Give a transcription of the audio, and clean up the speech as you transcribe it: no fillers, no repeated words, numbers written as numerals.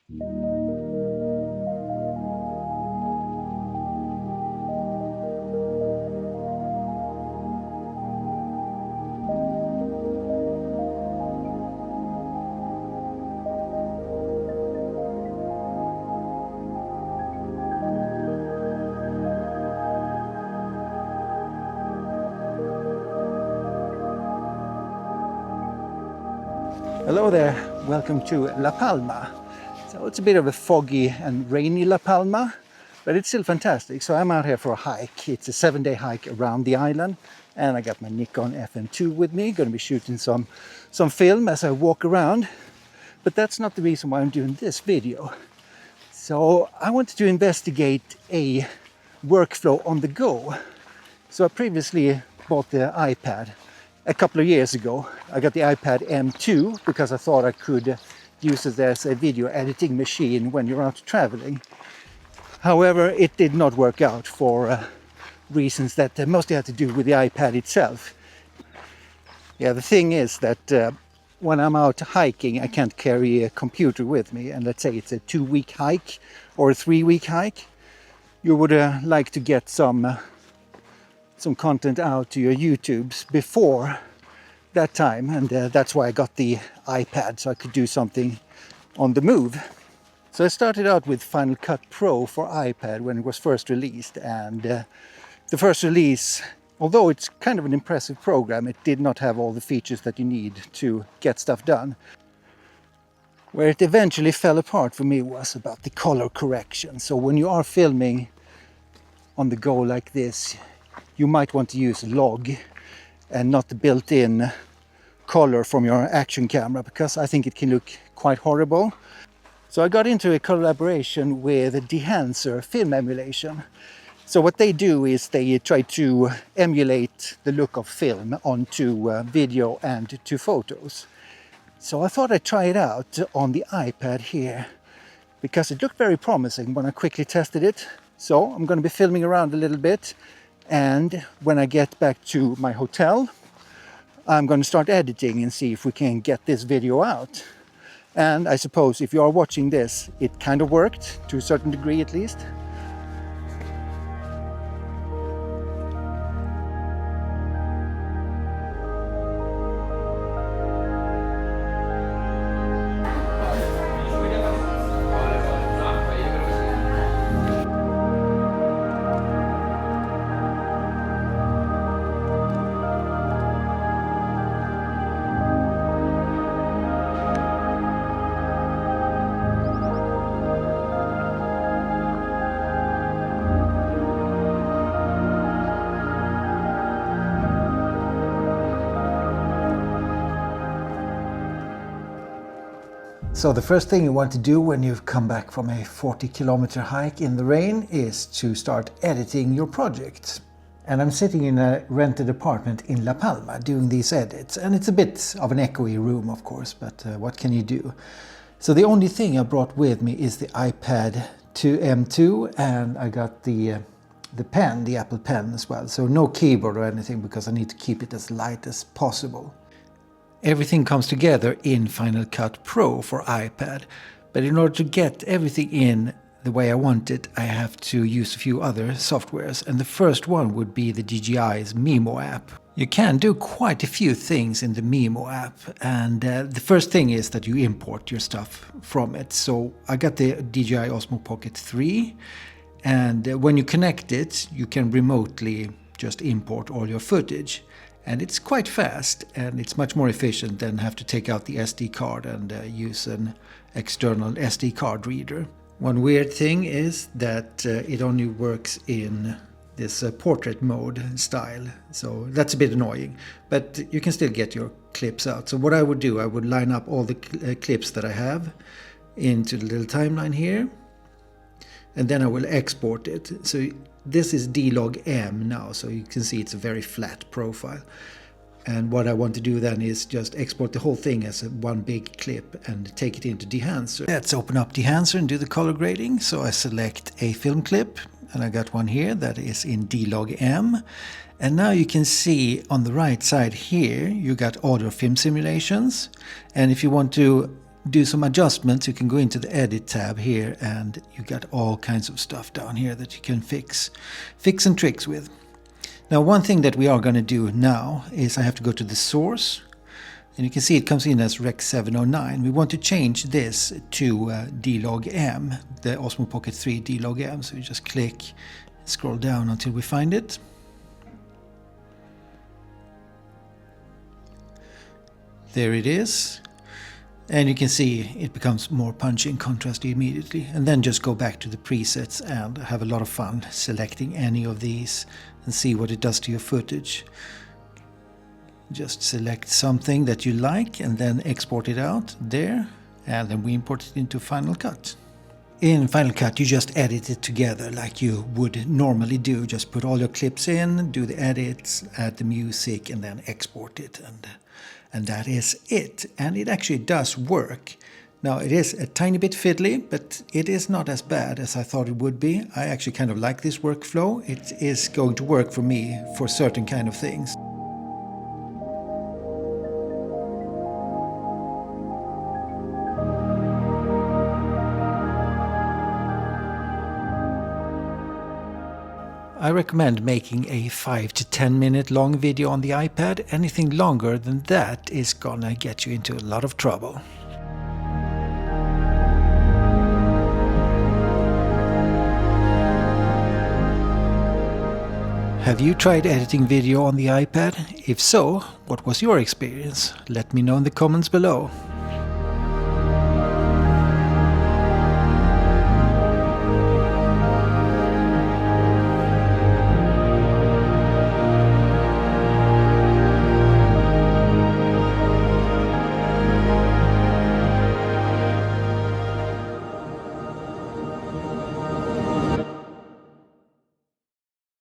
Hello there, welcome to La Palma. So it's a bit of a foggy and rainy La Palma, but it's still fantastic. So I'm out here for a hike. It's a 7-day hike around the island, and I got my Nikon FM2 with me. Going to be shooting some film as I walk around. But that's not the reason why I'm doing this video. So I wanted to investigate a workflow on the go. So I previously bought the iPad a couple of years ago. I got the iPad M2 because I thought I could use it as a video editing machine when you're out traveling. However, it did not work out for reasons that mostly had to do with the iPad itself. Yeah, the thing is that when I'm out hiking, I can't carry a computer with me, and let's say it's a 2-week hike or a 3-week hike, you would like to get some content out to your YouTubes before that time, and that's why I got the iPad, so I could do something on the move. So I started out with Final Cut Pro for iPad when it was first released, and the first release, although it's kind of an impressive program, it did not have all the features that you need to get stuff done. Where it eventually fell apart for me was about the color correction. So when you are filming on the go like this, you might want to use log and not the built-in color from your action camera, because I think it can look quite horrible. So I got into a collaboration with Dehancer film emulation. So what they do is they try to emulate the look of film onto video and to photos. So I thought I'd try it out on the iPad here, because it looked very promising when I quickly tested it. So I'm going to be filming around a little bit. And when I get back to my hotel, I'm going to start editing and see if we can get this video out. And I suppose if you are watching this, it kind of worked to a certain degree at least. So the first thing you want to do when you've come back from a 40-kilometer hike in the rain is to start editing your project. And I'm sitting in a rented apartment in La Palma doing these edits, and it's a bit of an echoey room, of course, but what can you do? So the only thing I brought with me is the iPad M2, and I got the pen, the Apple Pen as well. So no keyboard or anything, because I need to keep it as light as possible. Everything comes together in Final Cut Pro for iPad, but in order to get everything in the way I want it, I have to use a few other softwares, and the first one would be the DJI's Mimo app. You can do quite a few things in the Mimo app, and the first thing is that you import your stuff from it. So I got the DJI Osmo Pocket 3, and when you connect it, you can remotely just import all your footage. And it's quite fast, and it's much more efficient than have to take out the SD card and use an external SD card reader. One weird thing is that it only works in this portrait mode style, so that's a bit annoying, but you can still get your clips out. So what I would do, I would line up all the clips that I have into the little timeline here, and then I will export it. So this is D-Log-M now, so you can see it's a very flat profile. And what I want to do then is just export the whole thing as one big clip and take it into Dehancer. Let's open up Dehancer and do the color grading. So I select a film clip, and I got one here that is in D-Log-M. And now you can see on the right side here, you got audio film simulations. And if you want to do some adjustments, you can go into the edit tab here, and you got all kinds of stuff down here that you can fix and tricks with. Now, one thing that we are going to do now is I have to go to the source, and you can see it comes in as Rec 709. We want to change this to D-Log-M, the Osmo Pocket 3 D-Log-M. So you just click, scroll down until we find it. There it is. And you can see it becomes more punchy and contrasty immediately. And then just go back to the presets and have a lot of fun selecting any of these and see what it does to your footage. Just select something that you like and then export it out there, and then we import it into Final Cut. In Final Cut, you just edit it together like you would normally do. Just put all your clips in, do the edits, add the music, and then export it. And that is it. And it actually does work. Now, it is a tiny bit fiddly, but it is not as bad as I thought it would be. I actually kind of like this workflow. It is going to work for me for certain kind of things. I recommend making a 5 to 10 minute long video on the iPad. Anything longer than that is gonna get you into a lot of trouble. Have you tried editing video on the iPad? If so, what was your experience? Let me know in the comments below.